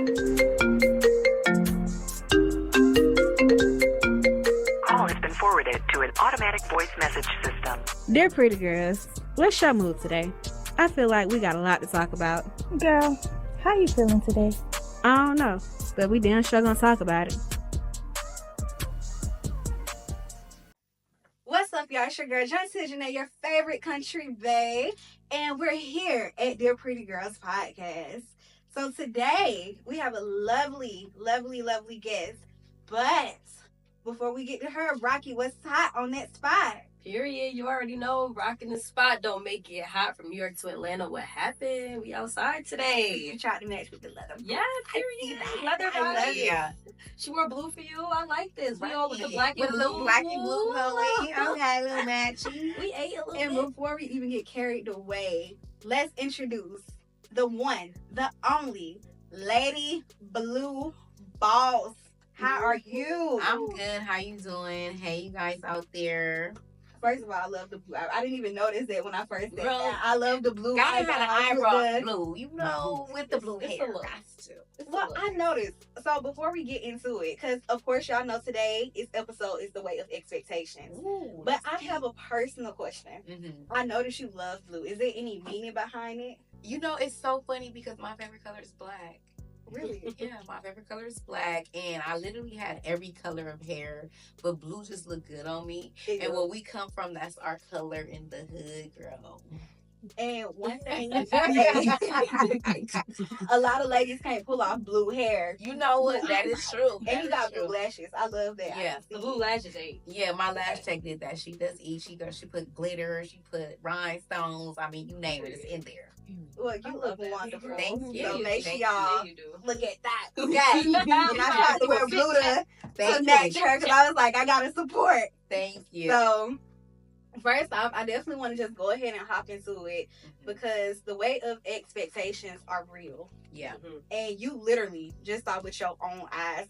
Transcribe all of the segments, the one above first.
Call has been forwarded to an automatic voice message system. Dear pretty girls, what's your mood today? I feel like we got a lot to talk about. Girl, how you feeling today? I don't know, but we damn sure gonna talk about it. What's up, y'all? It's your girl, John your favorite country bae, and we're here at Dear Pretty Girls Podcast. So today, we have a lovely, lovely, lovely guest, but before we get to her, Rocky, what's hot on that spot? Period. You already know, rocking the spot don't make it hot. From New York to Atlanta, what happened? We outside today. You tried to match with the leather. Yeah, period. Leather I love body. it. She wore blue for you. I like this. We all with the black with and a little blue. black and blue color. Okay, a little matchy. We ate a little And bit. before we even get carried away, let's introduce the one, the only, Lady Blue Boss. How are you? I'm good. How you doing? Hey, you guys out there. First of all, I love the blue. I didn't even notice that when I first said Bro, that. I love the blue. Gotta have an eyebrows with eyebrow the- blue. You know, with the blue It's a hair. look. Got to. It's a Well, look. I noticed. So before we get into it, because of course y'all know today episode is the way of expectations. Ooh, But I have a personal question. Mhm. I noticed you love blue. Is there any meaning behind it? You know, it's so funny because my favorite color is black. Really? Yeah, my favorite color is black, and I literally had every color of hair, but blue just looked good on me. And where we come from, that's our color in the hood, girl. And one thing, a lot of ladies can't pull off blue hair. You know what? That is true. And That you is got true. blue lashes. I love that. Yeah. The blue lashes ate. Yeah, my lash tech did that. She does eat. She put glitter. She put rhinestones. I mean, you name it, it's in there. Well, you look wonderful. Thank you. So make sure Thank y'all Yeah, you do. look at that. Okay. And I tried to wear blue to Thank match you. her because I was like, I gotta support. Thank you. So, first off, I definitely want to just go ahead and hop into it because the weight of expectations are real. Yeah. And you literally just saw with your own eyes.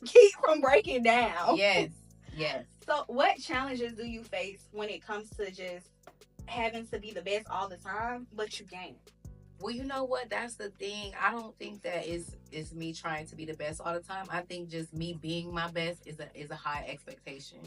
Keep from breaking down. Yes. Yes. So, what challenges do you face when it comes to just having to be the best all the time, but you can't? Well, you know what? That's the thing. I don't think that is me trying to be the best all the time. I think just me being my best is a high expectation.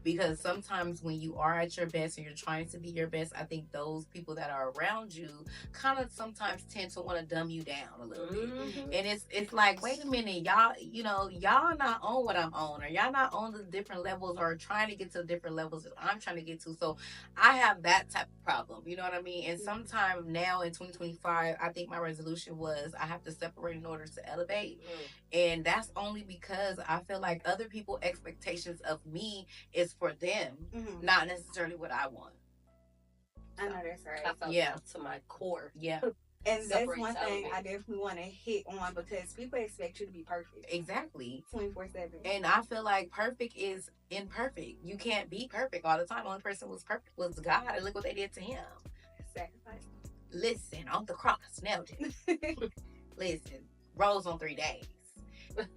Because sometimes when you are at your best and you're trying to be your best, I think those people that are around you kind of sometimes tend to want to dumb you down a little bit. And it's like, wait a minute, y'all not on what I'm on, or y'all not on the different levels, or trying to get to the different levels that I'm trying to get to. So I have that type of problem. You know what I mean? And sometime now in 2025, I think my resolution was I have to separate in order to elevate. And that's only because I feel like other people's expectations of me is for them, not necessarily what I want. I know that's right. I felt Yeah. that to my core. Yeah, And that's Separate one to thing elevate. I definitely want to hit on because people expect you to be perfect exactly. 24/7. And I feel like perfect is imperfect. You can't be perfect all the time. The only person who was perfect was God, and look what they did to him. Sacrifice. Listen, on the cross, nailed it. Listen, rose on 3 days.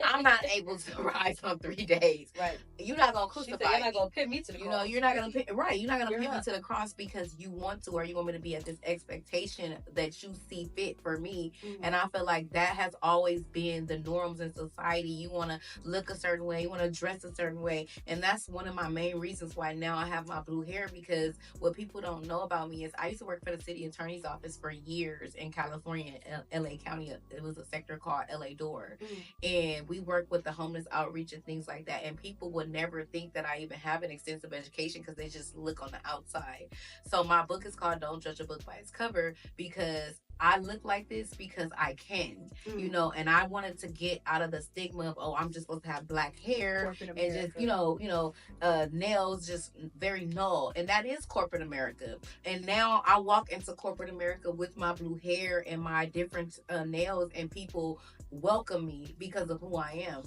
I'm not able to rise on 3 days. Right. You're not gonna She said, crucify you're me. not going to pin me to the You know, cross. you're not gonna pick right. You're not gonna You're pick me not. to the cross because you want to, or you want me to be at this expectation that you see fit for me. And I feel like that has always been the norms in society. You want to look a certain way, you want to dress a certain way, and that's one of my main reasons why now I have my blue hair. Because what people don't know about me is I used to work for the city attorney's office for years in California, LA County. It was a sector called LA Door, and we work with the homeless outreach and things like that. And people would never think that I even have an extensive education because they just look on the outside. So my book is called Don't Judge a Book by Its Cover, because I look like this because I can, you know, and I wanted to get out of the stigma of, oh, I'm just supposed to have black hair and just, nails just very null. And that is corporate America. And now I walk into corporate America with my blue hair and my different nails, and people welcome me because of who I am.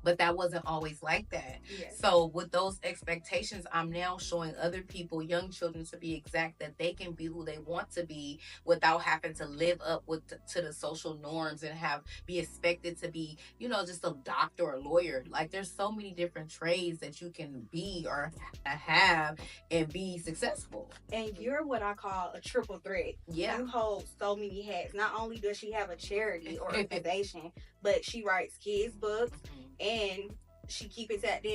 But that wasn't always like that. Yes. So with those expectations, I'm now showing other people, young children to be exact, that they can be who they want to be without having to live up to the social norms and be expected to be, just a doctor or a lawyer. Like, there's so many different trades that you can be or have and be successful. And you're what I call a triple threat. Yeah. You hold so many hats. Not only does she have a charity or organization, but she writes kids books, and she keep it tapped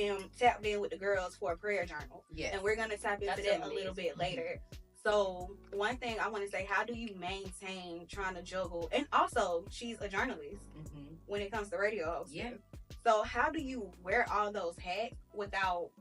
in with the girls for a prayer journal. Yes. And we're gonna tap into That's that amazing. a little bit later. So one thing I want to say, how do you maintain trying to juggle? And also, she's a journalist when it comes to radio hosting. Yeah. So how do you wear all those hats without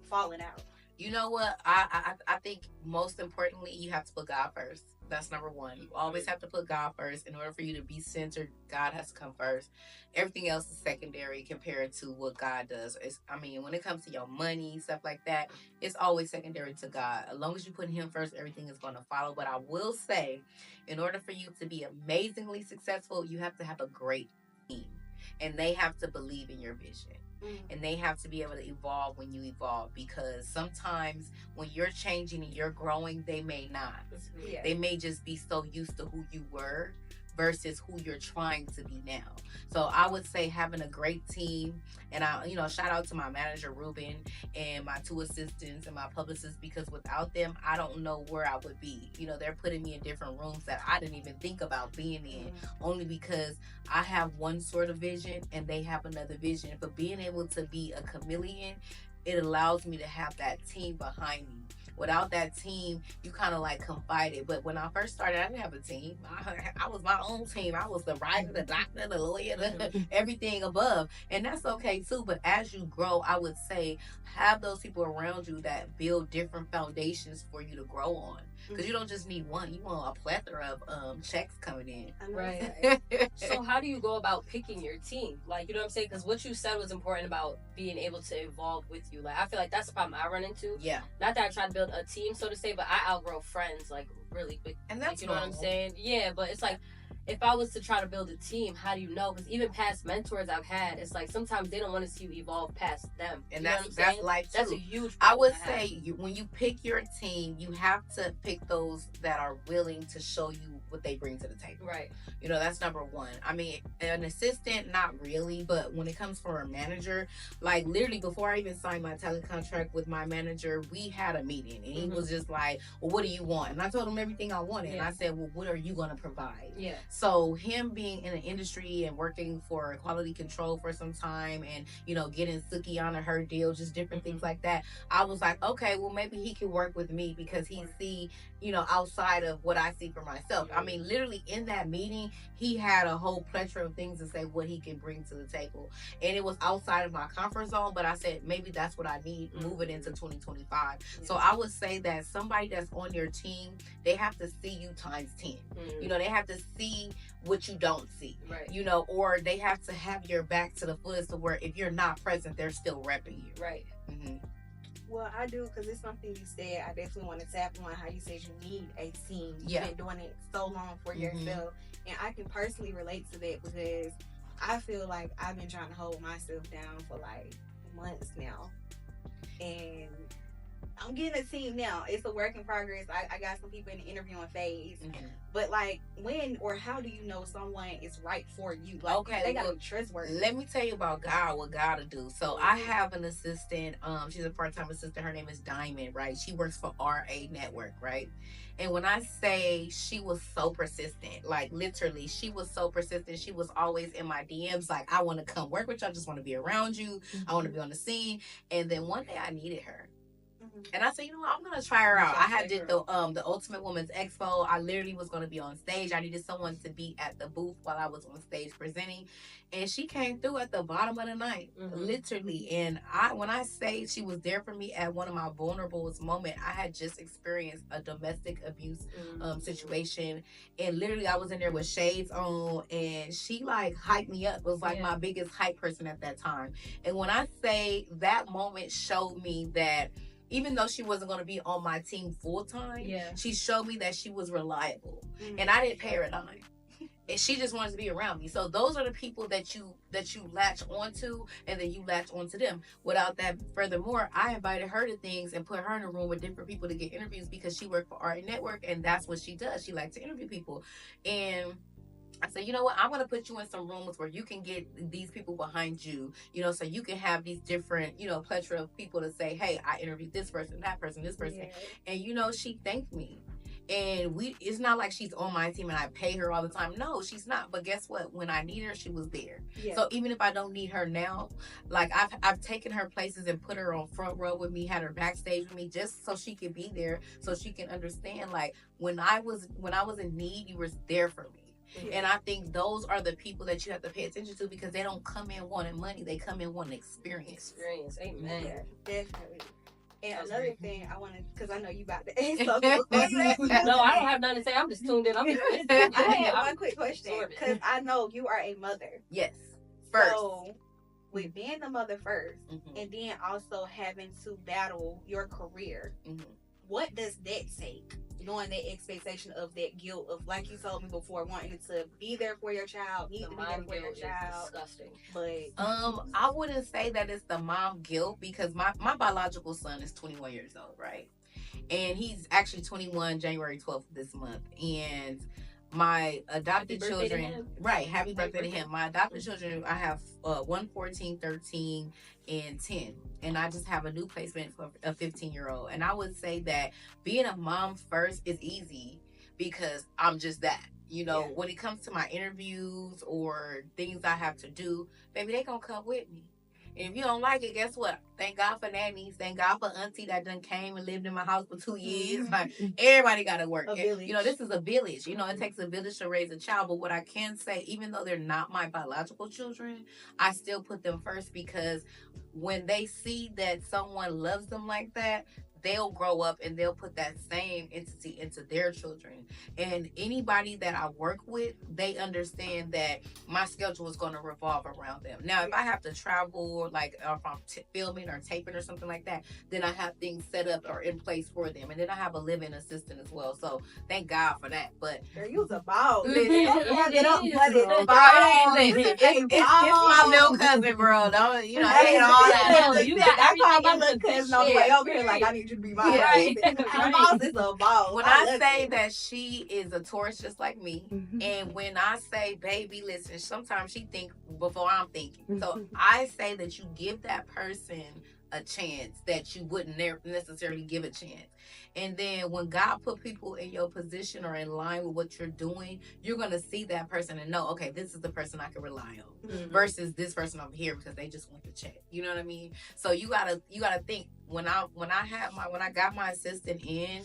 falling out? You know what? I think most importantly, you have to put God first. That's number one. You always have to put God first. In order for you to be centered, God has to come first. Everything else is secondary compared to what God does. When it comes to your money, stuff like that, it's always secondary to God. As long as you put Him first, everything is going to follow. But I will say, in order for you to be amazingly successful, you have to have a great team. And they have to believe in your vision. And they have to be able to evolve when you evolve, because sometimes when you're changing and you're growing, they may not. Yeah. They may just be so used to who you were versus who you're trying to be now. So I would say having a great team, and shout out to my manager Ruben and my 2 assistants and my publicist, because without them, I don't know where I would be. They're putting me in different rooms that I didn't even think about being in, only because I have one sort of vision and they have another vision. But being able to be a chameleon, it allows me to have that team behind me. Without that team, you kind of like confided. But when I first started, I didn't have a team. I was my own team. I was the writer, the doctor, the lawyer, everything above. And that's okay too. But as you grow, I would say have those people around you that build different foundations for you to grow on. Because you don't just need one. You want a plethora of checks coming in. Right. So how do you go about picking your team? Like, you know what I'm saying? Because what you said was important about being able to evolve with you. Like, I feel like that's the problem I run into. Yeah. Not that I try to build a team, so to say, but I outgrow friends, like, really quick. And that's like, you know normal. what I'm saying? Yeah, but it's like, if I was to try to build a team, how do you know? Because even past mentors I've had, it's like sometimes they don't want to see you evolve past them. And that's life too. That's a huge I would problem to have. say when you pick your team, you have to pick those that are willing to show you what they bring to the table. Right. That's number one. I mean, an assistant, not really, but when it comes for a manager, like literally before I even signed my talent contract with my manager, we had a meeting and he was just like, well, what do you want? And I told him everything I wanted. And I said, well, what are you going to provide? Yeah. So him being in the industry and working for quality control for some time and, getting Suki on her deal, just different things like that. I was like, okay, well, maybe he can work with me because he see, outside of what I see for myself. I mean, literally in that meeting, he had a whole plethora of things to say what he can bring to the table. And it was outside of my comfort zone, but I said, maybe that's what I need moving into 2025. So I would say that somebody that's on your team, they have to see you times 10. They have to see what you don't see, right? Or they have to have your back to the fullest to where if you're not present, they're still repping you. Right. Well, I do, because it's something you said. I definitely want to tap on how you said you need a team. You've been doing it so long for yourself. And I can personally relate to that because I feel like I've been trying to hold myself down for like months now. And I'm getting a team now. It's a work in progress. I got some people in the interviewing phase. But like, when or how do you know someone is right for you? Like, okay, they gotta be trustworthy. Let me tell you about God, what God will do. So I have an assistant. She's a part-time assistant. Her name is Diamond, right? She works for RA Network, right? And when I say she was so persistent, like literally, she was so persistent. She was always in my DMs, like, I want to come work with you. I just want to be around you. I want to be on the scene. And then one day I needed her. And I said, I'm gonna try her out. I did the Ultimate Women's Expo. I literally was gonna be on stage. I needed someone to be at the booth while I was on stage presenting, and she came through at the bottom of the night, literally. And when I say she was there for me at one of my vulnerable moments, I had just experienced a domestic abuse situation, and literally I was in there with shades on, and she like hyped me up. Was like my biggest hype person at that time. And when I say that moment showed me that even though she wasn't going to be on my team full time, she showed me that she was reliable, and I didn't pay her a dime. And she just wanted to be around me. So those are the people that you latch onto, and then you latch onto them. Without that, furthermore, I invited her to things and put her in a room with different people to get interviews because she worked for RA Network, and that's what she does. She likes to interview people. And I said, you know what? I'm going to put you in some rooms where you can get these people behind you, so you can have these different, plethora of people to say, hey, I interviewed this person, that person, this person. And, she thanked me. And it's not like she's on my team and I pay her all the time. No, she's not. But guess what? When I need her, she was there. Yeah. So even if I don't need her now, like I've taken her places and put her on front row with me, had her backstage with me, just so she could be there, so she can understand. Like when I was in need, you were there for me. Yeah. And I think those are the people that you have to pay attention to, because they don't come in wanting money. They come in wanting experience. Amen. Yeah, definitely. And That's another great. thing I want to, because I know you about to ask something. No, I don't have nothing to say. I'm just tuned in. I'm I have one quick question, absorbing. because I know you are a mother. Yes. First. So, with being the mother first, Mhm. and then also having to battle your career, Mhm. what does that take? Knowing that expectation of that guilt of, like you told me before, wanting to be there for your child, need The to be there mom for your guilt is child, disgusting. but I wouldn't say that it's the mom guilt, because my biological son is 21 years old, right? And he's actually 21 January 12th this month. And my adopted Happy birthday to children, him. right? Happy birthday to birthday. him. My adopted children, I have 1, 14, 13, and 10. And I just have a new placement for a 15-year-old. And I would say that being a mom first is easy, because I'm just that. You know, Yeah. when it comes to my interviews or things I have to do, baby, they gonna come with me. And if you don't like it, guess what? Thank God for nannies. Thank God for auntie that done came and lived in my house for 2 years. Mhm. Like, everybody got to work. A village. You know, this is a village. You know, it takes a village to raise a child. But what I can say, even though they're not my biological children, I still put them first, because when they see that someone loves them like that, they'll grow up and they'll put that same entity into their children. And anybody that I work with, they understand that my schedule is going to revolve around them. Now, if I have to travel, or like if I'm filming or taping or something like that, then I have things set up or in place for them. And then I have a living assistant as well. So thank God for that. But girl, you was a ball. Listen, It up, but it's a Ball. ball. It's my little cousin, bro. Don't, you know, I ain't all that. No, you got I call my everything little in cousin on the position. way over here like, I need you to be my Right. assistant. A boss is a boss. When I I love say it. that she is a Taurus just like me, and when I say, baby, listen, sometimes she think before I'm thinking. So I say that you give that person a chance that you wouldn't necessarily give a chance. And then when God put people in your position or in line with what you're doing, you're going to see that person and know, okay, this is the person I can rely on, versus this person over here because they just want to check. You know what I mean? So you gotta think, when I got my assistant in,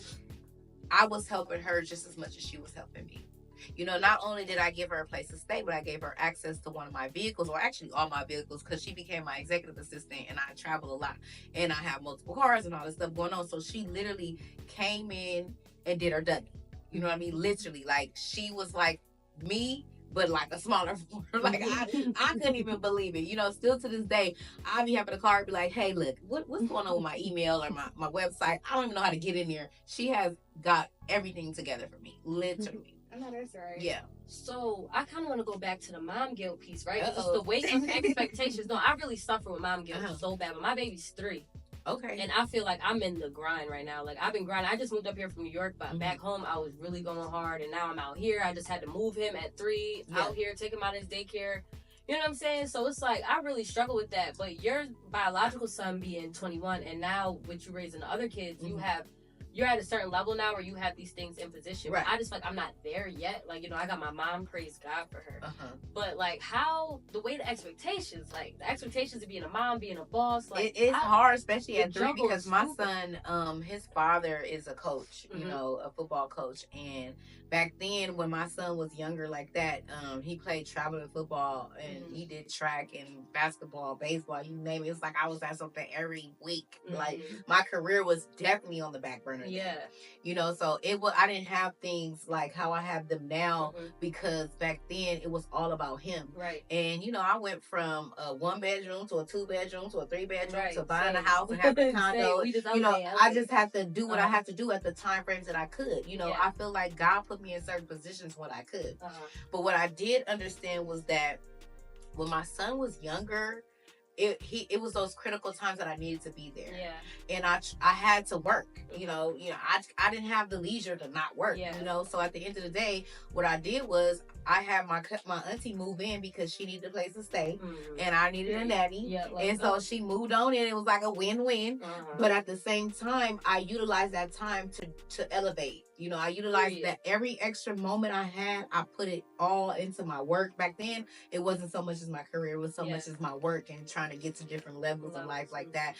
I was helping her just as much as she was helping me. You know, not only did I give her a place to stay, but I gave her access to one of my vehicles, or actually all my vehicles, because she became my executive assistant and I travel a lot and I have multiple cars and all this stuff going on. So she literally came in and did her Dougie. You know what I mean? Literally, like, she was like me, but like a smaller form. Like, I couldn't even believe it. You know, still to this day, I be having a card be like, hey, look, what's going on with my email or my website? I don't even know how to get in there. She has got everything together for me, literally. I know that's right. Yeah. So I kind of want to go back to the mom guilt piece, right? 'Cause it's Uh-oh. the weight of expectations. No, I really suffer with mom guilt Uh-huh. so bad. But my baby's 3. Okay. And I feel like I'm in the grind right now. Like, I've been grinding. I just moved up here from New York, but back home I was really going hard. And now I'm out here. I just had to move him at 3, out here, take him out of his daycare. You know what I'm saying? So it's like, I really struggle with that. But your biological son being 21, and now with you raising the other kids, you're at a certain level now where you have these things in position. Right. I just like, I'm not there yet. Like, you know, I got my mom, praise God for her. Uh-huh. But like, how the way the expectations of being a mom, being a boss, like, It's hard, especially the at 3, juggle because is my stupid. son, his father is a coach, you Mhm. know, a football coach. And back then, when my son was younger like that, he played traveling football, and he did track and basketball, baseball, you name it. It's like I was at something every week. Like, my career was definitely on the back burner. Yeah. You know, so I didn't have things like how I have them now, because back then it was all about him. Right. And, you know, I went from a 1-bedroom to a 2-bedroom to a 3-bedroom Right. to buying a Same. house and having a condo. Same. We just You know, LA. I just had to do what I had to do at the time frames that I could. You know, Yeah. I feel like God put me in certain positions when I could. Uh-huh. But what I did understand was that when my son was younger, it was those critical times that I needed to be there. Yeah. And I had to work. You know, I didn't have the leisure to not work. Yeah. You know, so at the end of the day, what I did was I had my auntie move in because she needed a place to stay, and I needed a nanny. Yeah, and so she moved on in. It was like a win-win. Uh-huh. But at the same time, I utilized that time to elevate You know, I utilized that every extra moment I had, I put it all into my work. Back then, it wasn't so much as my career, it was so much as my work and trying to get to different levels in life like that.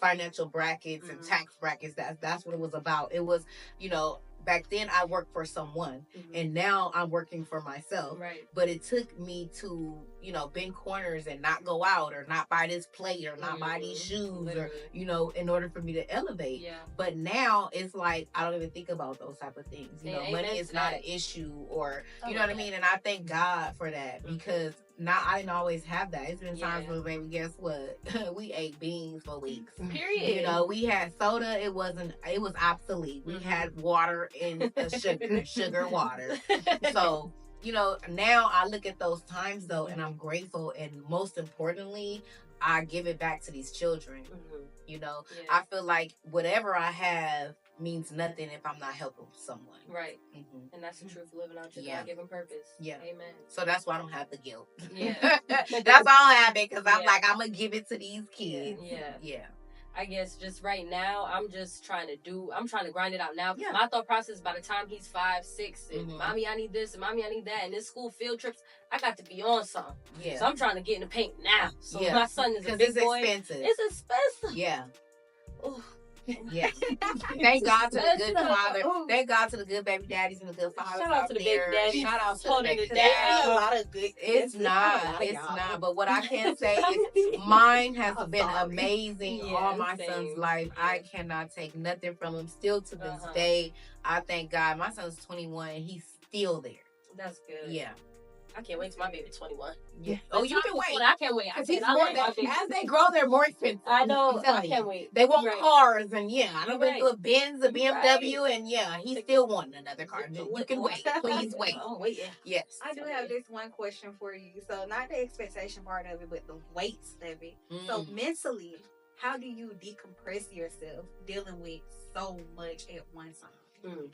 Financial brackets and tax brackets, that's what it was about. It was, you know, back then I worked for someone and now I'm working for myself. Right. But it took me to, you know, bend corners and not go out or not buy this plate or not buy these shoes or, you know, in order for me to elevate. Yeah. But now it's like I don't even think about those type of things. You know, money is not an issue or, you know what I mean? And I thank God for that because I didn't always have that. It's been times where, baby, guess what? We ate beans for weeks. Period. You know, we had soda. It was obsolete. We had water and sugar water. So, you know, now I look at those times though, and I'm grateful. And most importantly, I give it back to these children. You know, I feel like whatever I have means nothing if I'm not helping someone. Right. And that's the truth, living out your God-given purpose. Yeah. Amen. So that's why I don't have the guilt. Yeah. That's why I don't have it, because I'm like, I'm going to give it to these kids. Yeah. I guess just right now, I'm trying to grind it out now. My thought process, by the time he's 5, 6, and mommy, I need this, and mommy, I need that, and this school field trips, I got to be on something. Yeah. So I'm trying to get in the paint now. So my son is a big boy. Expensive. It's expensive. Yeah. Ooh. Yeah. Thank God to the good father. Thank God to the good baby daddies and the good fathers. Shout out to the baby daddies. Shout out to the baby daddies. A lot of good. It's not. But what I can say is mine has been amazing all my son's life. I cannot take nothing from him. Still to this day, I thank God. My son's 21 and he's still there. That's good. Yeah. I can't wait till my baby 21. Yeah. Oh, you can wait. I can't wait. As they grow, they're more expensive. I know. I can't wait. They want cars, and I don't went through a Benz, a BMW, and he's still wanting another car. You can wait. Please wait. I'm waiting. Yes. I do have this one question for you. So not the expectation part of it, but the weights of it. So mentally, how do you decompress yourself dealing with so much at one time?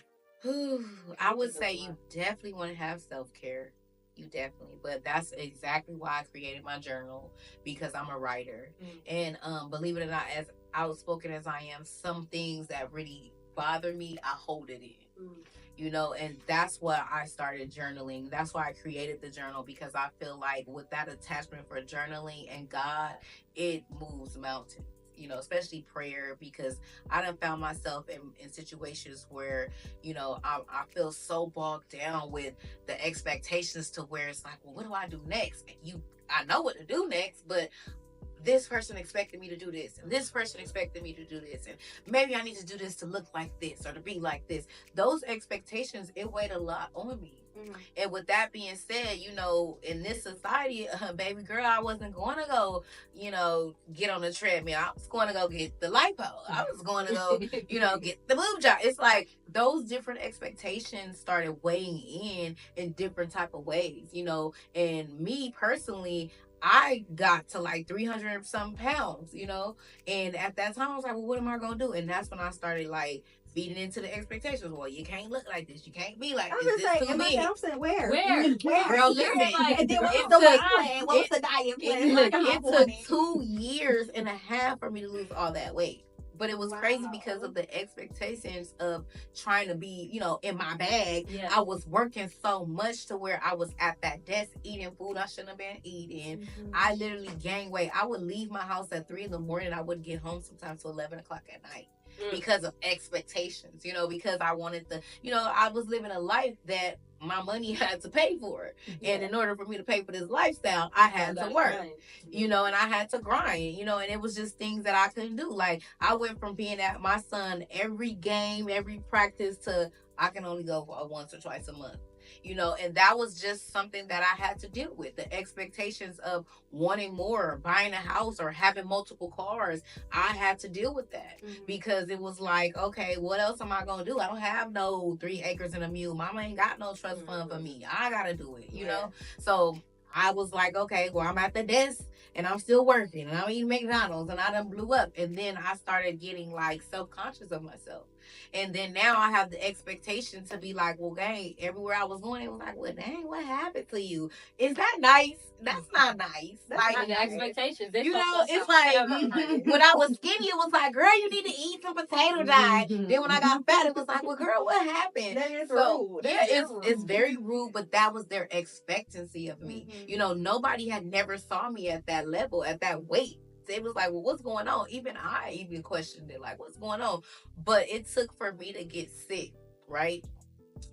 I would say you definitely want to have self-care. You definitely, but that's exactly why I created my journal, because I'm a writer. And believe it or not, as outspoken as I am, some things that really bother me, I hold it in. You know, and that's why I started journaling. That's why I created the journal, because I feel like with that attachment for journaling and God, it moves mountains. You know, especially prayer, because I done found myself in situations where, you know, I feel so bogged down with the expectations to where it's like, well, what do I do next? I know what to do next, but this person expected me to do this, and this person expected me to do this, and maybe I need to do this to look like this or to be like this. Those expectations, it weighed a lot on me. And with that being said, you know, in this society, baby girl, I wasn't going to go, you know, get on the treadmill. I was going to go get the lipo. I was going to go, you know, get the boob job. It's like those different expectations started weighing in different type of ways, you know. And me personally, I got to like 300 some pounds, you know. And at that time, I was like, well, what am I going to do? And that's when I started like feeding into the expectations. Well, you can't look like this. You can't be like this. This too big. I'm saying where? Girl, listen. And then what's the weight plan? What's the diet plan? It took 2 years and a half for me to lose all that weight. But it was crazy because of the expectations of trying to be, you know, in my bag. I was working so much to where I was at that desk eating food I shouldn't have been eating. I literally gained weight. I would leave my house at 3 a.m. I wouldn't get home sometimes till 11 o'clock at night. Because of expectations, you know, because I wanted to, you know, I was living a life that my money had to pay for it. And in order for me to pay for this lifestyle, I had to work, you know, and I had to grind, you know, and it was just things that I couldn't do. Like, I went from being at my son every game, every practice to I can only go once or twice a month. You know, and that was just something that I had to deal with. The expectations of wanting more, buying a house or having multiple cars. I had to deal with that because it was like, okay, what else am I going to do? I don't have no 3 acres and a mule. Mama ain't got no trust fund for me. I got to do it, you know? So I was like, okay, well, I'm at the desk and I'm still working and I'm eating McDonald's and I done blew up. And then I started getting like self-conscious of myself. And then now I have the expectation to be like, well, dang, everywhere I was going, it was like, well, dang, what happened to you? Is that nice? That's not nice. Like the expectations, You know, it's like when I was skinny, it was like, girl, you need to eat some potato diet. Then when I got fat, it was like, well, girl, what happened? That is So, rude. yeah, it's very rude, but that was their expectancy of me. You know, nobody had never saw me at that level, at that weight. It was like, well, what's going on? Even I even questioned it, like, what's going on? But it took for me to get sick, right?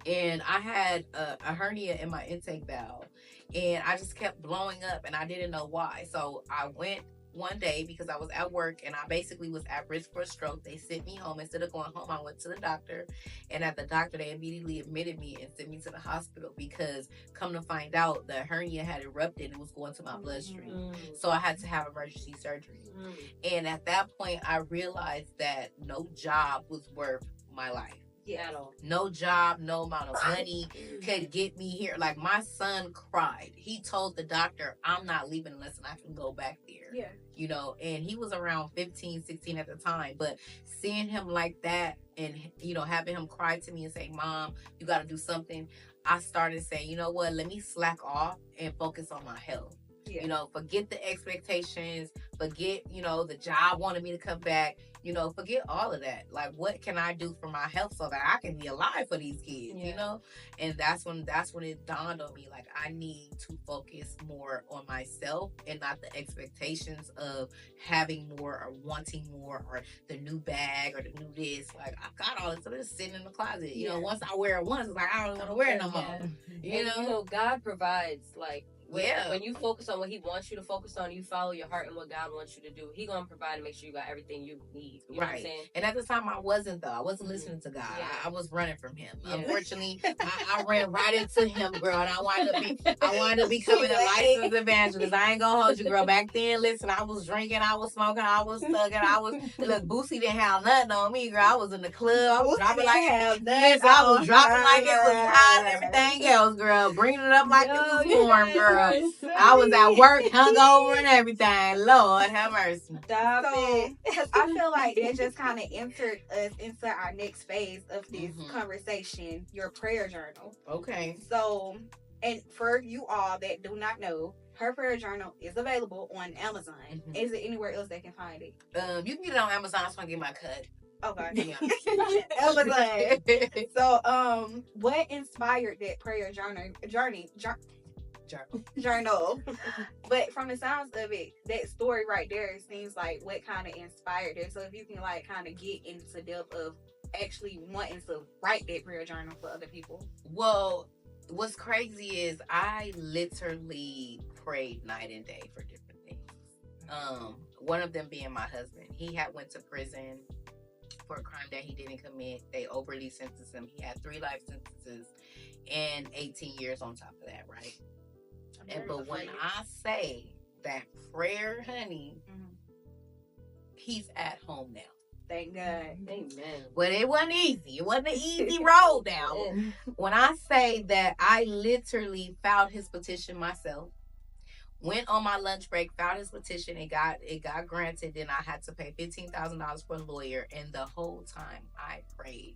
And I had a hernia in my intake valve, and I just kept blowing up, and I didn't know why. So I went one day because I was at work, and I basically was at risk for a stroke. They sent me home. Instead of going home, I went to the doctor, and at the doctor, they immediately admitted me and sent me to the hospital because, come to find out, the hernia had erupted and was going to my bloodstream. So I had to have emergency surgery. And at that point, I realized that no job was worth my life. Yeah. No job, no amount of money could get me here. Like, my son cried. He told the doctor, I'm not leaving unless I can go back there. Yeah. You know, and he was around 15, 16 at the time. But seeing him like that and, you know, having him cry to me and say, Mom, you got to do something. I started saying, you know what, let me slack off and focus on my health. Yeah. You know, forget the expectations, forget, you know, the job wanted me to come back, you know, forget all of that. Like, what can I do for my health so that I can be alive for these kids, you know? And that's when it dawned on me, like, I need to focus more on myself and not the expectations of having more or wanting more or the new bag or the new this. Like, I got all this, so it's sitting in the closet. You know, once I wear it once, it's like, I don't want to wear it no more. You know, God provides, like, when you focus on what he wants you to focus on, you follow your heart and what God wants you to do, he gonna provide and make sure you got everything you need. You know what I'm saying? And at the time I wasn't, though. I wasn't listening to God. I was running from him. Unfortunately, I ran right into him, girl, and I wanted to becoming a licensed evangelist. I ain't gonna hold you, girl. Back then, listen, I was drinking, I was smoking, I was thugging, look, Boosie didn't have nothing on me, girl. I was in the club, I was dropping like this, I was dropping like it was hot and everything else, girl. Bringing it up like it was warm, girl. I was at work, hungover and everything. Lord have mercy. Stop it. I feel like that just kind of entered us into our next phase of this conversation, your prayer journal. Okay. So, and for you all that do not know, her prayer journal is available on Amazon. Is it anywhere else they can find it? You can get it on Amazon. I just want to get my cut. Okay. Amazon. So, what inspired that prayer journal? But from the sounds of it, that story right there seems like what kind of inspired it. So if you can like kind of get into depth of actually wanting to write that prayer journal for other people. Well, what's crazy is I literally prayed night and day for different things. One of them being my husband. He had went to prison for a crime that he didn't commit. They overly sentenced him. He had 3 life sentences and 18 years on top of that, right? But when I say that prayer, honey, he's at home now. Thank God. Amen. But it wasn't easy. It wasn't an easy road down. When I say that I literally filed his petition myself, went on my lunch break, filed his petition, it got granted, then I had to pay $15,000 for a lawyer, and the whole time I prayed.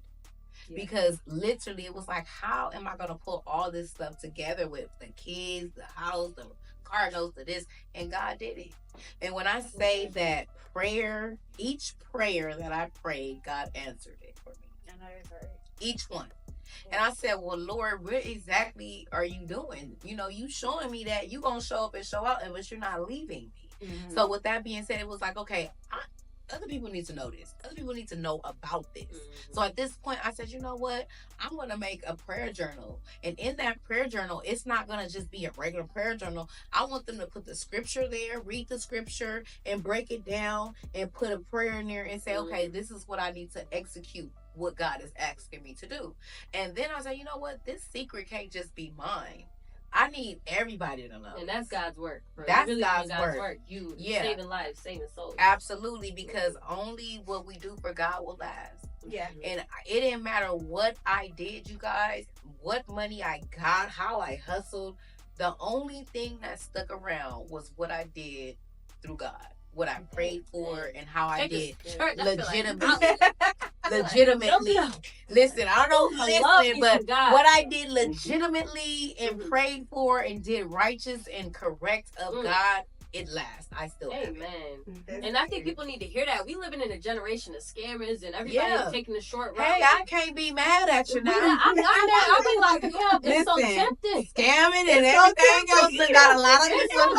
Because literally it was like, how am I going to pull all this stuff together with the kids, the house, the car notes, the this? And God did it. And when I say that prayer, each prayer that I prayed, God answered it for me. I know that's right. Each one. And I said, well, Lord, what exactly are you doing? You know, you showing me that you going to show up and show out, but you're not leaving me. So with that being said, it was like, okay, other people need to know this. Other people need to know about this. So at this point, I said, you know what? I'm going to make a prayer journal. And in that prayer journal, it's not going to just be a regular prayer journal. I want them to put the scripture there, read the scripture, and break it down and put a prayer in there and say, okay, this is what I need to execute, what God is asking me to do. And then I said, you know what? This secret can't just be mine. I need everybody to know. And that's God's work. Bro. That's really God's work. You saving lives, saving souls. Absolutely, because only what we do for God will last. Yeah. And it didn't matter what I did, you guys, what money I got, how I hustled. The only thing that stuck around was what I did through God. What I prayed for and how I did legitimately. legitimately. Listen, I don't know who's listening, but God. what I did legitimately and prayed for and did righteous and correct of God, it lasts. I still have it. Amen. And I think people need to hear that. We living in a generation of scammers and everybody taking the short route. Hey, I can't be mad at you now. I'll be like, yeah, it's so tempting. Scamming and everything else. It got a lot of people.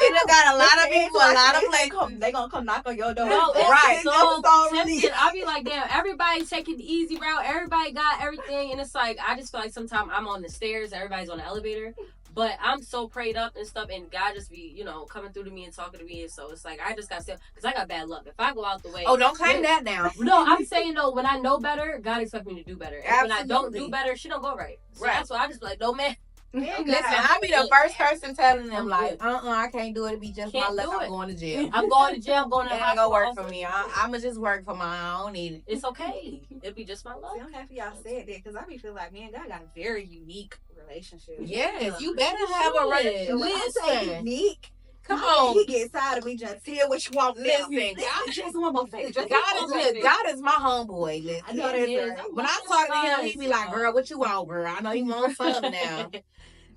It got a lot of people, a lot of places. They gonna come knock on your door. No, right. So tempted. I'll be like, damn, everybody taking the easy route. Everybody got everything. And it's like, I just feel like sometimes I'm on the stairs. Everybody's on the elevator. But I'm so prayed up and stuff, and God just be, coming through to me and talking to me, and so it's like I just got to, because I got bad luck. If I go out the way, don't claim that now. No, I'm saying though, when I know better, God expects me to do better. And when I don't do better, she don't go right. So that's why I just be like, no man. Listen, I be the first person telling them like, I can't do it. It be just my luck. I'm going to jail. I'm going to jail. I'm going to. It ain't gonna work for me. I'ma just work for mine. I don't need it. It's okay. It'll be just my luck. See, I'm happy y'all said that because I be feel like, man, God got a very unique relationship. Yes, you better have a relationship. When I say unique. Come on. He gets tired of me just tell what you want. Listen, God just want my face. God is my homeboy. Listen. I know that's right. When I talk to him, he be like, girl, what you want, girl? I know you want something now.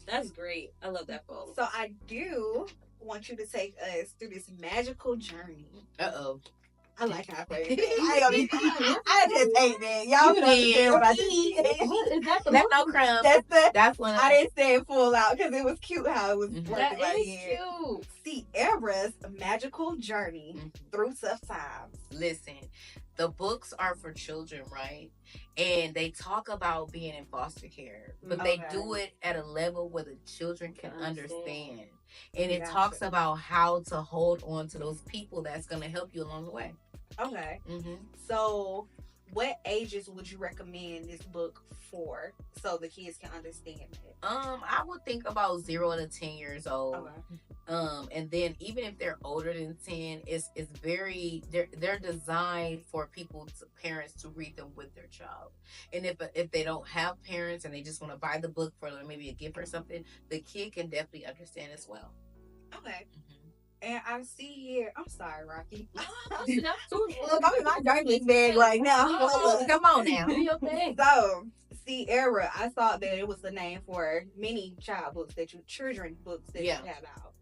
That's great. I love that phone. So I do want you to take us through this magical journey. Uh-oh. I like how I played it. I just hate that. Y'all can understand what I did. What is that? That's no crumbs. That's when I didn't say it full out because it was cute how it was working That right is here. cute. Sierra's magical journey through tough times. Listen, the books are for children, right? And they talk about being in foster care, but they do it at a level where the children can understand. And it talks about how to hold on to those people that's going to help you along the way. Okay. So what ages would you recommend this book for so the kids can understand it? I would think about 0 to 10 years old. And then even if they're older than 10, it's very they're designed for parents to read them with their child. And if they don't have parents and they just want to buy the book for maybe a gift or something, the kid can definitely understand as well. Okay. And I see here, I'm sorry, Rocky. Look, I'm in my journalist bag right now. Come on now. Do your thing. So, Sierra, I thought that it was the name for many children's books that you have out.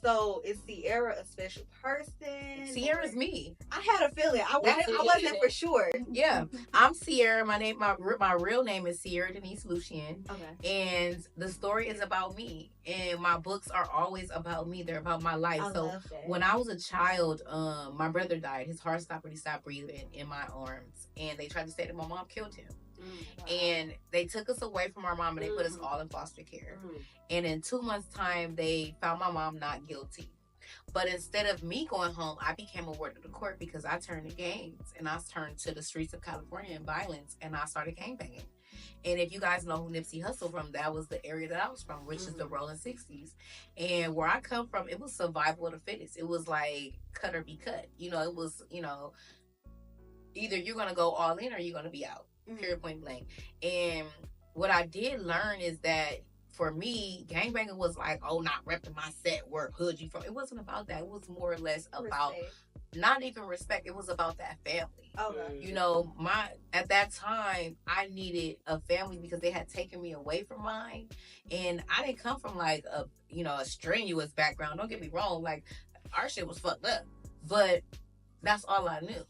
So, is Sierra a special person? Sierra's me. I had a feeling. I wasn't for sure. Yeah, I'm Sierra. My real name is Sierra Denise Lucien. Okay. And the story is about me. And my books are always about me. They're about my life. So when I was a child, my brother died. His heart stopped when he stopped breathing in my arms. And they tried to say that my mom killed him. And they took us away from our mom and they put us all in foster care. And in 2 months' time, they found my mom not guilty. But instead of me going home, I became a ward of the court because I turned to gangs and I turned to the streets of California and violence and I started gangbanging. And if you guys know who Nipsey Hussle from, that was the area that I was from, which is the rolling 60s. And where I come from, it was survival of the fittest. It was like cut or be cut. It was, either you're going to go all in or you're going to be out. Period, point blank. And what I did learn is that for me, gangbanging was like, not repping my set, where hood you from. It wasn't about that. It was more or less about not even respect. It was about that family. Okay. At that time, I needed a family because they had taken me away from mine, and I didn't come from like a strenuous background. Don't get me wrong. Like our shit was fucked up, but that's all I knew,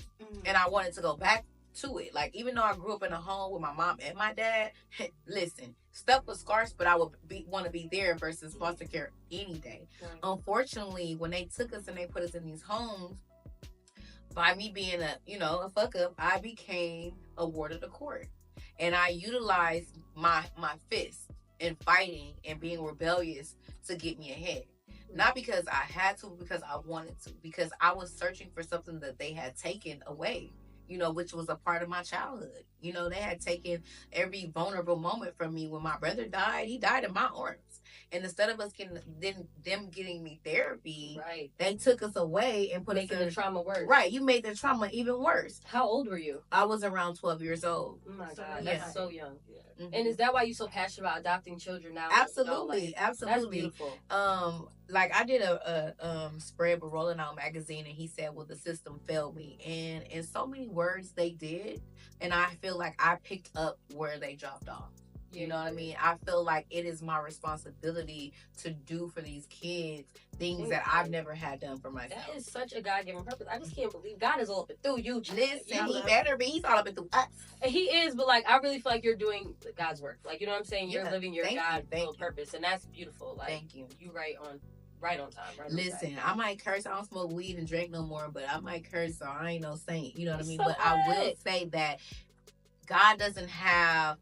and I wanted to go back to it. Like, even though I grew up in a home with my mom and my dad, listen, stuff was scarce, but I would want to be there versus foster care any day. Unfortunately, when they took us and they put us in these homes, by me being a fuck up, I became a ward of the court. And I utilized my fist in fighting and being rebellious to get me ahead. Not because I had to, because I wanted to. Because I was searching for something that they had taken away, which was a part of my childhood. They had taken every vulnerable moment from me. When my brother died, he died in my arms. And instead of us getting them getting me therapy, Right. they took us away and put Making us in the trauma worse. Right, you made the trauma even worse. How old were you? I was around 12 years old. Oh my God, Yeah. that's so young. Mhm. And is that why you're so passionate about adopting children now? Absolutely, That's absolutely. beautiful. Like I did a spread with Rolling Out magazine, and he said, "Well, the system failed me," and in so many words, they did, and I feel like I picked up where they dropped off. You know what I mean? I feel like it is my responsibility to do for these kids things that I've never had done for myself. That is such a God-given purpose. I just can't believe God is all up and through you. Listen, he better be. He's all up and through us. He is, but like I really feel like you're doing God's work. Like, you know what I'm saying? You're Yeah, living your thank you, God-filled purpose, and that's beautiful. Like, Thank you. You right on time. Right on Listen, time. I might curse. I don't smoke weed and drink no more, but I might curse, so I ain't no saint. You know what I mean? So But I will what? say that God doesn't have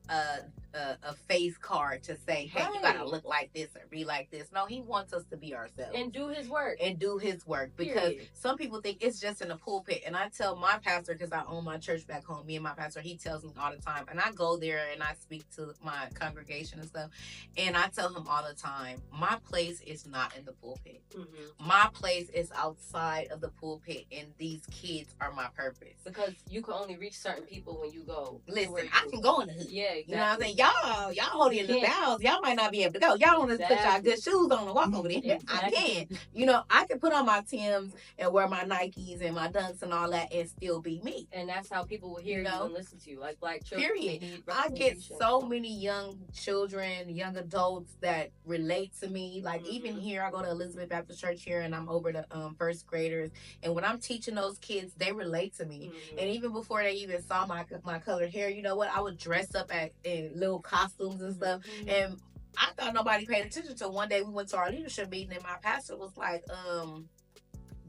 a face card to say, hey, you gotta Right. look like this or be like this. No, he wants us to be ourselves. And do his work. And do his work, because Period. some people think it's just in the pulpit. And I tell my pastor, because I own my church back home, me and my pastor, he tells me all the time, and I go there and I speak to my congregation and stuff, and I tell him all the time, my place is not in the pulpit. Mm-hmm. My place is outside of the pulpit, and these kids are my purpose. Because you can only reach certain people when you go. to Listen, where I can go in the hood. Yeah, exactly. You know what I'm saying? Y'all hold it in the house. Y'all might not be able to go. Y'all want to put y'all good shoes on and walk over there. I Exactly. can. You know, I can put on my Timbs and wear my Nikes and my Dunks and all that and still be me. And that's how people will hear you and listen to you. Like black children. Period. Need I get representation. so many young children, young adults that relate to me. Like even here, I go to Elizabeth Baptist Church here, and I'm over to first graders. And when I'm teaching those kids, they relate to me. And even before they even saw my colored hair, you know what? I would dress up in little costumes and stuff. And I thought nobody paid attention till one day we went to our leadership meeting, and my pastor was like,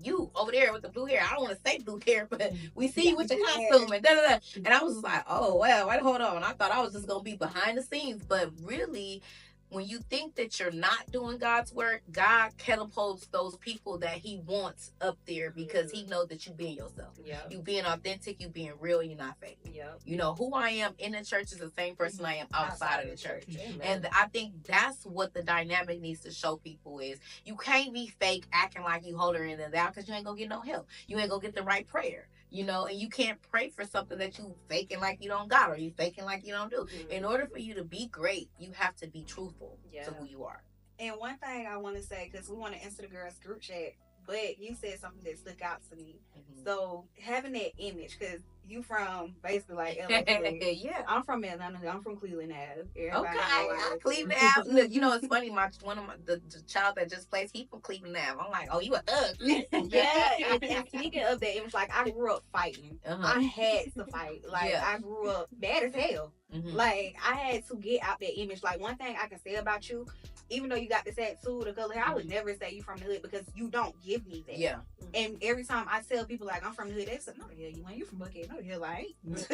you over there with the blue hair. I don't want to say blue hair, but we see you with your costume and da da da. And I was like, oh well, wait, hold on. I thought I was just gonna be behind the scenes, but really, when you think that you're not doing God's work, God catapults those people that he wants up there, because he knows that you being yourself. Yeah. You being authentic, you being real, you're not fake. Yeah. You know, who I am in the church is the same person I am outside of the church. Amen. And I think that's what the dynamic needs to show people is you can't be fake acting like you hold her in and down, because you ain't gonna get no help. You ain't gonna get the right prayer. You know, and you can't pray for something that you faking like you don't got, or you faking like you don't do. In order for you to be great, you have to be truthful to who you are. And one thing I want to say, because we want to answer the girls' group chat, but you said something that stuck out to me. So having that image, because you from basically like LA. Yeah. I'm from Atlanta. I'm from Cleveland Ave. Okay, Cleveland Ave. Look, you know it's funny. The child that just plays, he from Cleveland Ave. I'm like, oh, you a thug? Yeah. And speaking of that, it was like I grew up fighting. I had to fight. Like I grew up bad as hell. Like I had to get out that image. Like one thing I can say about you, even though you got the tattoo, the color hair, I would never say you from the hood, because you don't give me that. Yeah. And every time I tell people like I'm from the hood, they say, no the hell you ain't. You from Buckhead. No the hell I ain't.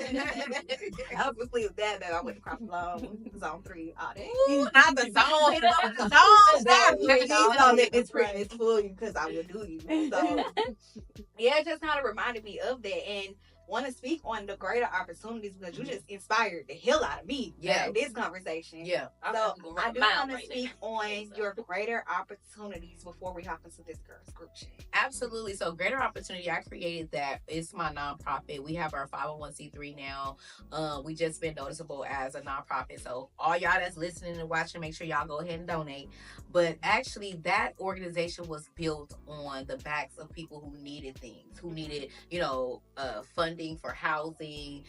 I was clear with that I went to Cross Alone, Zone 3, all that. Ooh, not the song. Hit it up with the song. Please don't let this prettiness fool you, because I will do you. So yeah, it just kind of reminded me of that, and want to speak on the greater opportunities, because you just inspired the hell out of me in this conversation. Yeah. So I do want to speak on your greater opportunities before we hop into this girls group chat. Absolutely. So greater opportunity, I created that. It's my nonprofit. We have our 501c3 now. We just been noticeable as a nonprofit. So all y'all that's listening and watching, make sure y'all go ahead and donate. But actually that organization was built on the backs of people who needed things, who needed, funding for housing,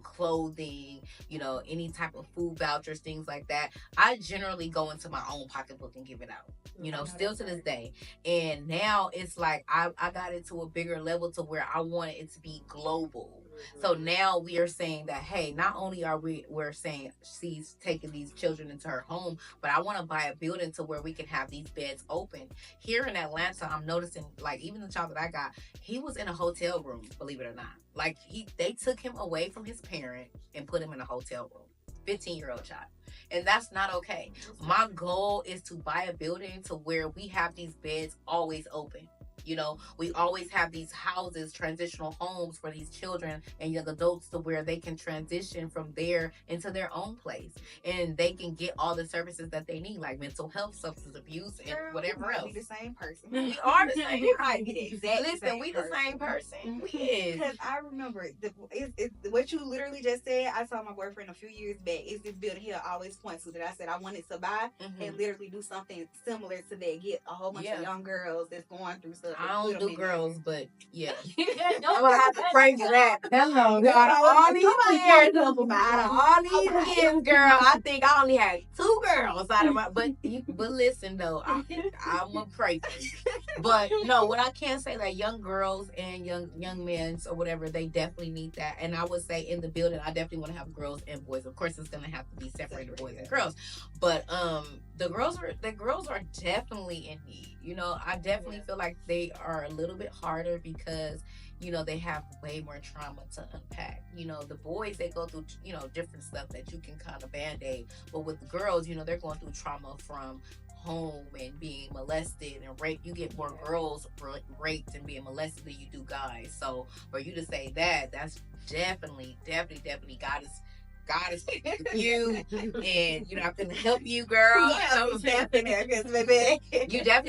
clothing, any type of food vouchers, things like that. I generally go into my own pocketbook and give it out, still to this day. And now it's like I got it to a bigger level to where I want it to be global. So now we are saying that, hey, not only are we're saying she's taking these children into her home, but I want to buy a building to where we can have these beds open. Here in Atlanta, I'm noticing, like, even the child that I got, he was in a hotel room, believe it or not. Like, they took him away from his parent and put him in a hotel room. 15-year-old child. And that's not okay. My goal is to buy a building to where we have these beds always open. You know, we always have these houses, transitional homes for these children and young adults to where they can transition from there into their own place, and they can get all the services that they need, like mental health, substance abuse, and Girl, whatever we else. might be the same person. We are the same. We might be the exact Listen, same we the person. same person. We is. Because I remember what you literally just said. I saw my boyfriend a few years back. It's this building here I always point to that I said I wanted to buy and literally do something similar to that. Get a whole bunch of young girls that's going through stuff. I don't do girls, but yeah. I'm gonna have to pray for that. Hello, God. All these years, out of all these years, girl, I think I only had 2 girls out of my. But listen though, I'm gonna pray for you. But no, what I can say that young girls and young men or whatever, they definitely need that. And I would say in the building, I definitely want to have girls and boys. Of course, it's gonna have to be separated, boys and girls. But the girls are definitely in need. You know, I definitely feel like they are a little bit harder because, you know, they have way more trauma to unpack. You know, the boys, they go through, you know, different stuff that you can kind of band-aid. But with the girls, you know, they're going through trauma from home and being molested and raped. You get more girls raped and being molested than you do guys. So for you to say that, that's definitely God is with you, and you know, I'm gonna help you, girl. You definitely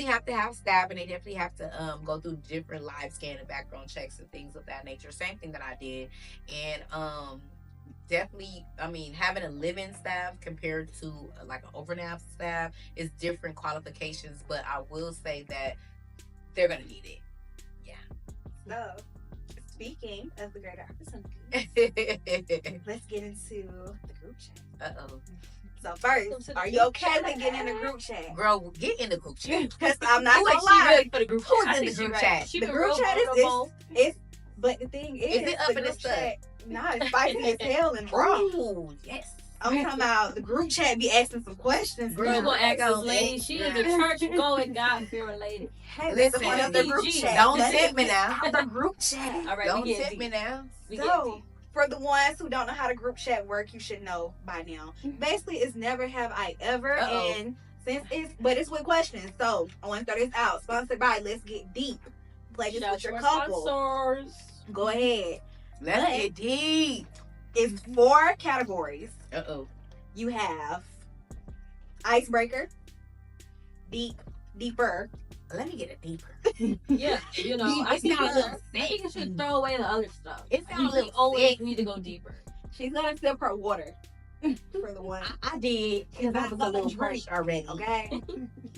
have to have staff, and they definitely have to go through different live scan and background checks and things of that nature. Same thing that I did, and definitely, I mean, having a live-in staff compared to like an overnight staff is different qualifications, but I will say that they're gonna need it. Yeah. So, speaking of the greater opportunity, let's get into the group chat. So first, are you okay with getting in the group chat? Girl, get in the group chat. Because I'm not gonna lie. For the group Who's chat. in the group chat? The group chat is but the thing is it up in the stuff? Nah, it's spicy as hell and raw. Ooh, yes. I'm talking about the group chat be asking some questions. Girl, you gonna ask this lady. She is a church going, God-fearing lady. Hey, listen, the group chat. Don't tip me now. The group chat. All right, Don't tip me now. So, for the ones who don't know how the group chat work, you should know by now. Basically, it's never have I ever, and since it's with questions. So I want to throw this out. Sponsored by Let's Get Deep. Play this with your couple. Sponsors. Go ahead. Let's get deep. It's 4 categories. You have icebreaker, deeper. Let me get it deeper. Yeah, you know, Deep. I think you should throw away the other stuff. It sounds a little always sick. need to go deeper. She's gonna sip her water for the one. I did because I was a little fresh already. Okay.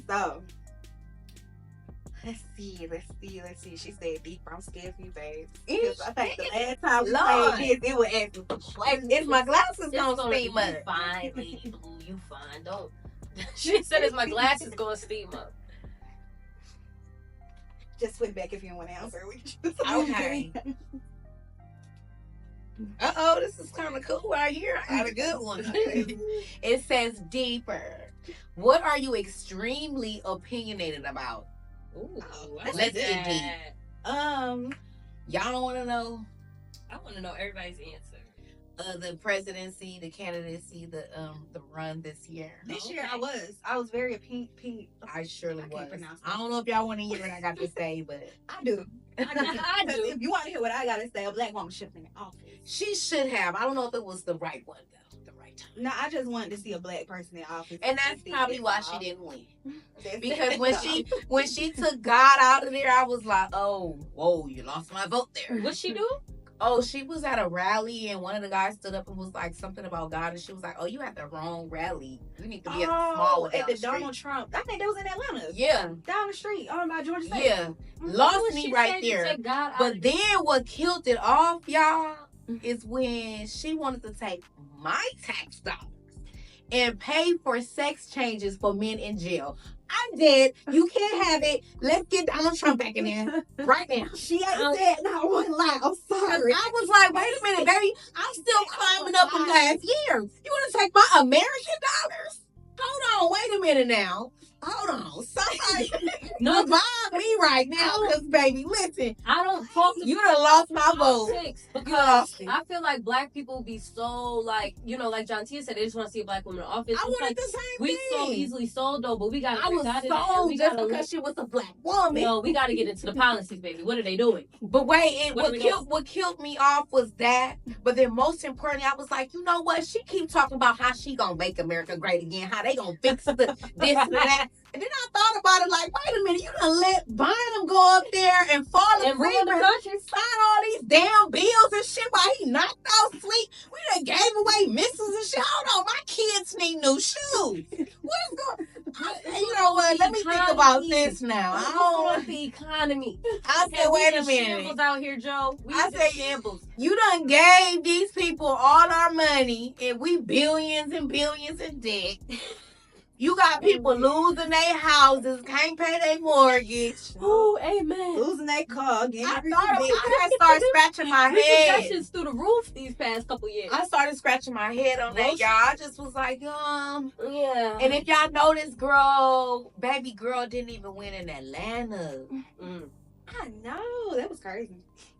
So let's see. She said deeper. I'm scared for you, babe. Because I think the last time we played this, it was asking some questions. If my glasses It's don't gonna steam be up. fine, Lady Blue. You fine. Don't. She said, "Is my glasses gonna steam up?" Just swing back if you want to answer. Okay. This is kind of cool right here. I got a good one. It says deeper. What are you extremely opinionated about? Ooh, Let's get deep. Y'all don't want to know I want to know everybody's answer. The presidency, the candidacy, the run this year. This year I was very opinion. I surely I was. can't pronounce I don't know if y'all want to hear what I got to say, but I do. I do. If you want to hear what I gotta say, a black woman should be in office. she should have. I don't know if it was the right one though. The right time. No, I just wanted to see a black person in office. And that's probably why she didn't win. That's Because it. when she took God out of there, I was like, oh, whoa, you lost my vote there. What'd she do? Oh, she was at a rally and one of the guys stood up and was like something about God, and she was like, oh, you at the wrong rally. You need to be at the small one at down the the street. Donald Trump. I think that was in Atlanta. Yeah. Down the street, on by Georgia State. Yeah. Lost me right there. But then what killed it off, y'all, is when she wanted to take my tax dollars and pay for sex changes for men in jail. I did. You can't have it. Let's get Donald Trump back in there right now. She ain't said not one lie. I'm sorry. I was like, wait a minute, baby. I'm still climbing up from last year. You want to take my American dollars? Hold on. Wait a minute now. hold on. Somebody No, revive me right now, because, baby, listen. I don't talk to You done lost my vote. politics You because lost it. I feel like black people be so like, you know, like John T said, they just want to see a black woman in office. I It's wanted like, the same we thing. so easily sold though, but we gotta I was sold just because she was a black woman. No, we gotta get into the policies, baby. What are they doing? But wait, What do we what killed me off was that. But then most importantly, I was like, you know what? She keep talking about how she gonna make America great again, how they gonna fix this and that. And then I thought about it like, wait a minute, you done let Bynum go up there and fall And asleep ruin the and country. sign all these damn bills and shit while he knocked out sleep. We done gave away missiles and shit. Hold on, my kids need new shoes. What is going? You know what? Let me think about this now. What's I going on don't. with the economy? I said, We wait a in minute. shambles out here, Joe. We I in said, shambles. You done gave these people all our money, and we billions and billions in debt. You got people losing their houses, can't pay their mortgage. Ooh, amen. Losing that car, getting I everything thought big. I had started scratching my That head. shit's through the roof these past couple years. I started scratching my head on that, Most- y'all. I just was like, Yeah. And if y'all notice, baby girl didn't even win in Atlanta. I know. That was crazy.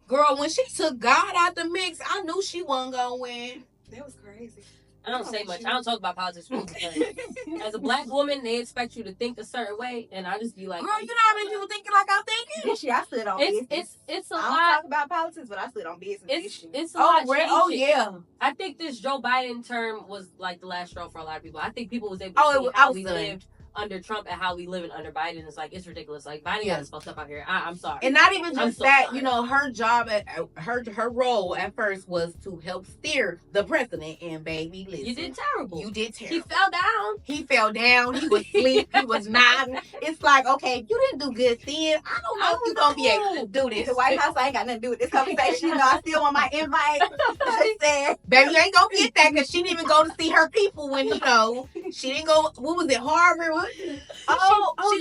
Girl, when she took God out the mix, I knew she wasn't gonna win. That was crazy. I don't say much. I don't talk about politics because as a black woman, they expect you to think a certain way, and I just be like, Girl, you know how many people thinking like I'm thinking? This year I stood on business. it's a I don't lot. talk about politics, but I stood on business this It's year. it's a lot. Oh changing. yeah. I think this Joe Biden term was like the last straw for a lot of people. I think people was able Oh, to it see was- how I was we done. lived under Trump and how we living under Biden. It's like, it's ridiculous. Like, Biden Yeah. got us fucked up out here. I'm sorry. And not even I'm just so that, sorry. you know, her job at her role at first was to help steer the president. And baby, listen, You did terrible. You did He terrible. fell down. He fell down. He was asleep. He was nodding. It's like, okay, if you didn't do good then, I don't know if you're gonna be able to do this. The White House ain't got nothing to do with this conversation. You know, I still want my invite. Just said, Baby, you ain't gonna get that because she didn't even go to see her people when, you know, she didn't go. What was it, Harvard? She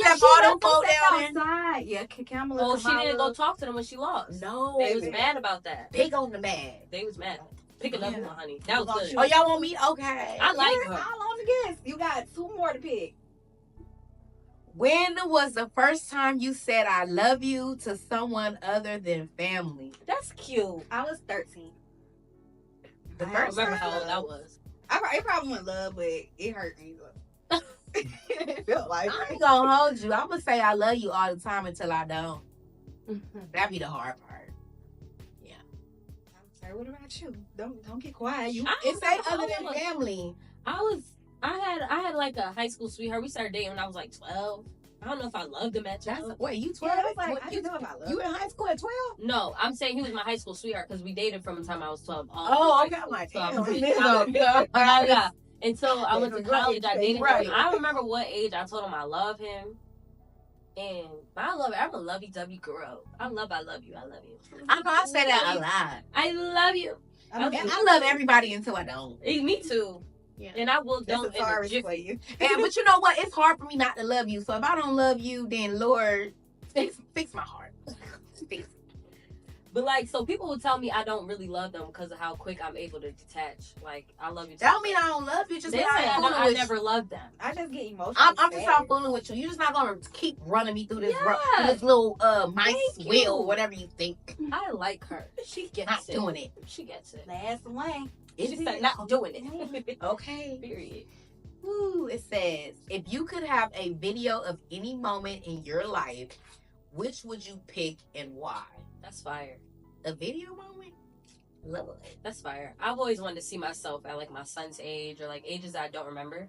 left all them folk down there. outside. Yeah, Kamala. Oh, she didn't Kamala. go talk to them when she lost. No, They was mad about that. big on the mad. They was mad. Pick another Yeah. one, honey. That was good. Oh, y'all want me? Okay. I like You're her. all on the guest. You got two more to pick. When was the first time you said I love you to someone other than family? That's cute. I was 13. The I first don't remember time? how old I was. It probably went love, but it hurt me. It felt like I ain't gonna hold you. I'm gonna say I love you all the time until I don't. That'd be the hard part. I'm sorry, what about you? Don't get quiet. You I It say don't know other how than old I family. I had like a high school sweetheart. We started dating when I was like 12. I don't know if I loved him at 12. Wait, you yeah, 12? that's like What, I didn't know about love. you in high school at 12? No, I'm saying he was my high school sweetheart because we dated from the time I was 12. all Oh, through okay. high I'm like, school. So I damn. was- this I was- is good. yeah. Until I went to Right, college, I dated right. him. I remember what age I told him I love him. And I'm a lovey-dovey girl. I love you. I know I say that a lot. I love you. And I love everybody until I don't. Me too. Yeah. And I will That's don't a in a virus jiffy. for you. But you know what? It's hard for me not to love you. So if I don't love you, then Lord, fix my heart. Fix it. But like, so people will tell me I don't really love them because of how quick I'm able to detach. Like, I love you. That don't mean I don't love you. Just They mean say I I never loved them. I just get emotional. I'm just not fooling with you. You're just not gonna keep running me through this Yeah. this little mice Thank wheel, you. whatever you think. I like her. She gets Not it. doing it. She gets it. Last one. She said not doing it. Okay. Period. Ooh, it says, if you could have a video of any moment in your life, which would you pick and why? That's fire. A video moment? Love it. That's fire. I've always wanted to see myself at like my son's age or like ages that I don't remember.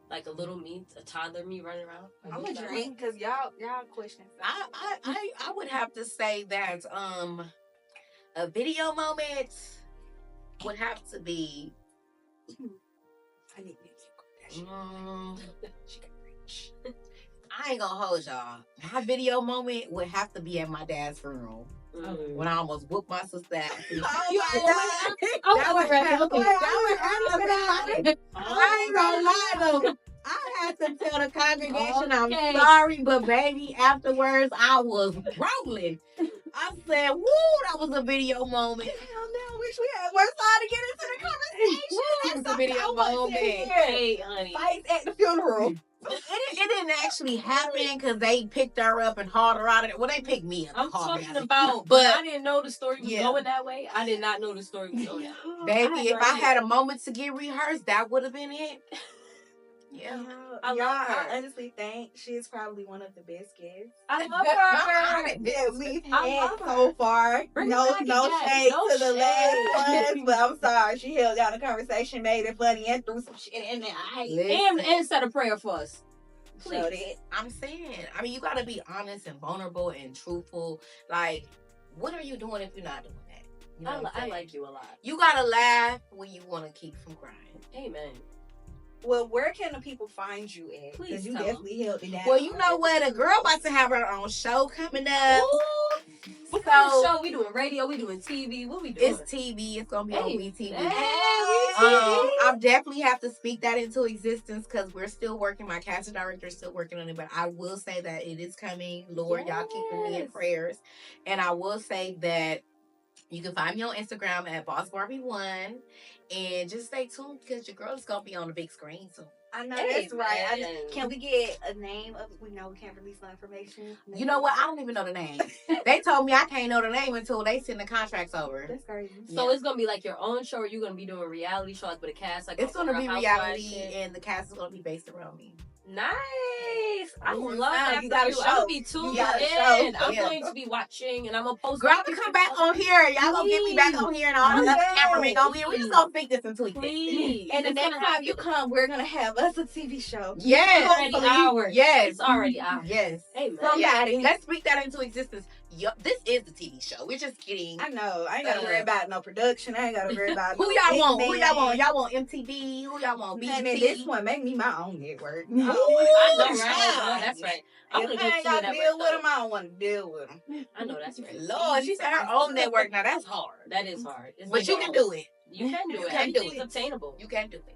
Like a little me, a toddler me running around. I'm gonna drink because y'all questioning. I would have to say that a video moment would have to be I need music. she can reach. I ain't gonna hold y'all. My video moment would have to be at my dad's funeral when I almost whooped my sister ass. I ain't gonna lie though. I had to tell the congregation I'm sorry, but baby, afterwards I was rolling. I said, "Woo, that was a video moment." Hell no, wish we had more time to get into the conversation. That's a video moment. Hey, honey. Fights at the funeral. It didn't actually happen because they picked her up and hauled her out of it. Well, they picked me up. I'm and hauled me talking out of it. about, but I didn't know the story was Yeah. going that way. I did not know the story was going that way. Baby, if I had a moment to get rehearsed, that would have been it. Yeah. I love her. I honestly think she's probably one of the best guests I love her. that we've I had love her. so far. Bring No it back again. shade No to the shade. last ones, but I'm sorry. She held down the conversation, made it funny, and threw some shit in there. I hate And said a prayer for us. showed it. I'm saying, I mean, you gotta be honest and vulnerable and truthful. Like, what are you doing if you're not doing that? You know what I'm I saying? like you a lot. You gotta laugh when you want to keep from crying. Amen. Well, where can the people find you at? Please Because you tell definitely held it down. Well, you know what? A girl about to have her own show coming up. What kind of show? We doing radio? We doing TV? What we doing? It's TV. It's gonna be on WeTV. Hey, I definitely have to speak that into existence because we're still working. My casting director is still working on it, but I will say that it is coming. Lord, y'all keeping me in prayers. And I will say that you can find me on Instagram at BossBarbie1, and just stay tuned because your girl is gonna be on the big screen soon. I know Hey, that's right. man. Can we get a name of? We know we can't release no information. You know what? I don't even know the name. They told me I can't know the name until they send the contracts over. That's crazy. So it's gonna be like your own show, or you gonna be doing reality show like with a cast? Like It's gonna be Housewives reality, shit? and the cast is gonna be based around me. Nice. I Ooh, love that. you for gotta you. show. I'm gonna be tuned You gotta in. show. I'm Yeah. going to be watching, and I'm gonna post. Girl, I'm gonna come back on here. Y'all gonna get me back on here, and all the other cameramen gonna be. We just gonna speak this into existence. Please. And the It's next gonna time you happen. come, we're gonna have us a TV show. Yes. It's already ours. Yes. It's already ours. Yes. Hey man. Somebody. Let's speak that into existence. This is the TV show. We're just getting. I know. I ain't gotta worry about no production. I ain't gotta worry about Who no y'all want? Who big y'all want? man. Y'all want MTV? Who y'all want? And then BT? this one make me my own network. I know, right? child. That's right. I'm If gonna I go ain't to gotta that deal with them, I don't want to deal with them. I know that's right. Lord, she said her own network. Now that's hard. That is hard. It's But you big can hard. do it. You can do You it. can do Everything's it. obtainable. You can do it.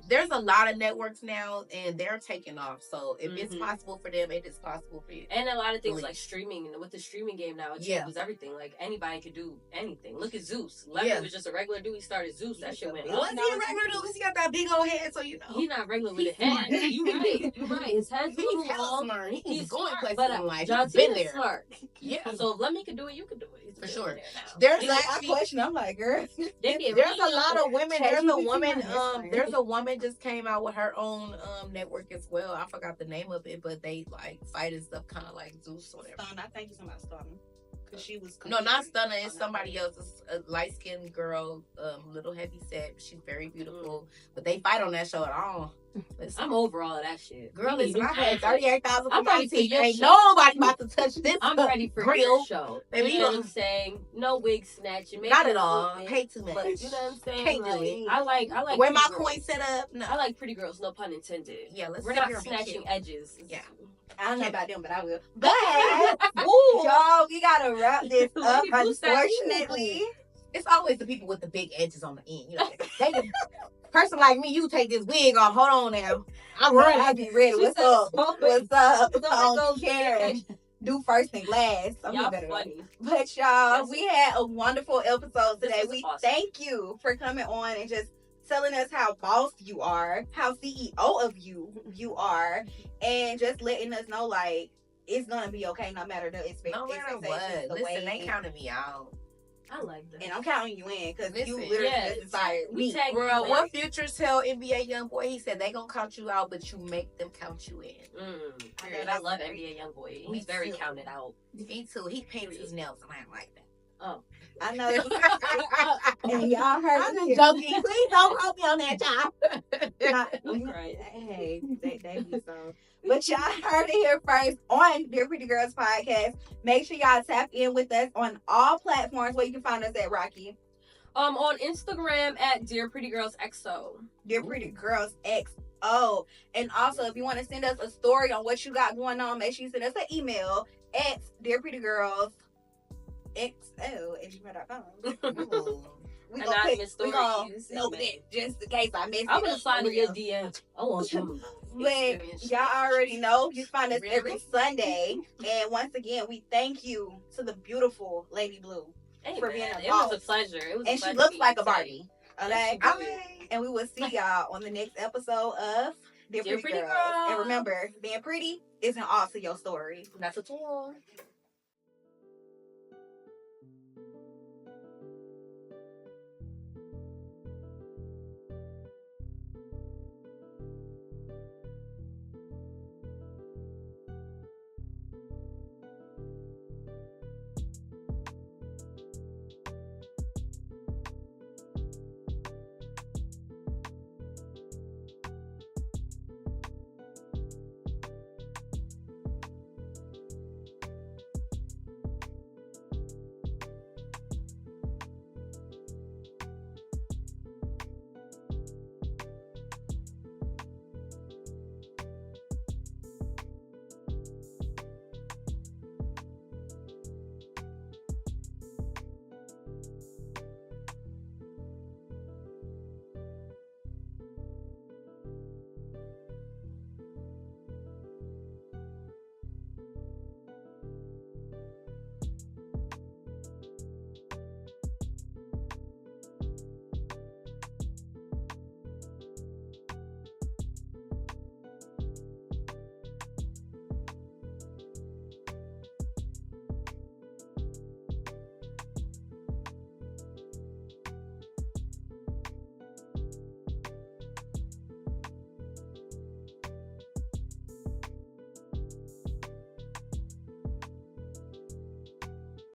There's a lot of networks now, and they're taking off. So if it's Mhm. possible for them, it is possible for you. And a lot of things Believe. like streaming, and with the streaming game now, it Yeah. changes everything. Like anybody could do anything. Look at Zeus. Levy Yeah. was just a regular dude. He started Zeus. That shit went Was up. he Now a regular dude? Because he got that big old head, so you know. He's not regular with a head. You right. You right. His head's He's too hella long. smart. He's He's going smart, places but in life. John He's been Cena's there. smart. Yeah. So if Lemmy could do it, you could do it. He's a For sure. billionaire now. There's Like, I actually question. I'm like, girl. They get there's rich. a lot of women. There's a ChatGPT woman. my best friend. There's a woman just came out with her own network as well. I forgot the name of it, but they like fight and stuff, kind of like Zeus or whatever. I think it's somebody starting. Because she was. No, not Stunner. It's somebody else. It's a light skinned girl, little heavy set. She's very beautiful, but they fight on that show at all. Listen, I'm over all of that shit. girl, We listen, need I new paid content. 38,000 for I'm my ready for teeth. your Ain't show. nobody about to touch this. I'm ready for grill. your show. Baby, You know what I'm saying? No wig snatching. Not at all. Hate too much. But you know what I'm saying? Can't do Like, it. I like Where my pretty girls. coin set up? No. I like pretty girls, no pun intended. Yeah, let's We're sit not here and be snatching cute. edges. Yeah. I don't know about them, but I will. But y'all, we gotta wrap this up. Lady Blue said, Unfortunately, It's always the people with the big edges on the end. You know, they person like me, you take this wig off. Hold on now. I'm I running. be ready. What's up? What's up? Don't I let don't go. care. Do first and last. I'm Y'all better. funny. But y'all, we had a wonderful episode This today. was We awesome. thank you for coming on and just telling us how boss you are, how CEO of you are, and just letting us know like it's gonna be okay no matter the No matter what. expectations. the Listen, way- they counted me out. I like that. and I'm counting you in because you Listen, literally yeah, just inspired we me. tag Bro, you what in. Future tell NBA YoungBoy? He said they gonna count you out, but you make them count you in. Period. I love NBA YoungBoy. Me He's very too. counted out. Me too. He painted his nails, and I like that. I know. And y'all heard I'm it. just joking. Please don't hold me on that, y'all. I'm crying. Hey, they be so. But y'all heard it here first on Dear Pretty Girls Podcast. Make sure y'all tap in with us on all platforms where you can find us at Rocky. On Instagram at Dear Pretty Girls XO. Dear Pretty Girls XO. And also, if you want to send us a story on what you got going on, make sure you send us an email at dearprettygirlsxo@gmail.com. We Anonymous we gonna stories. know that just in case I missed it. I'm gonna up slide for in your real. DM. I want some. But y'all already know you find us Really? every Sunday. And once again, we thank you to the beautiful Lady Blue. Hey, for man, being a it was a boss. pleasure. It was And a she pleasure looks meeting like a you today. Barbie. Okay? Yes, she do. And we will see y'all on the next episode of Dear Dear Pretty Pretty Girls. And Girls. remember, being pretty isn't all to your story. That's a tool.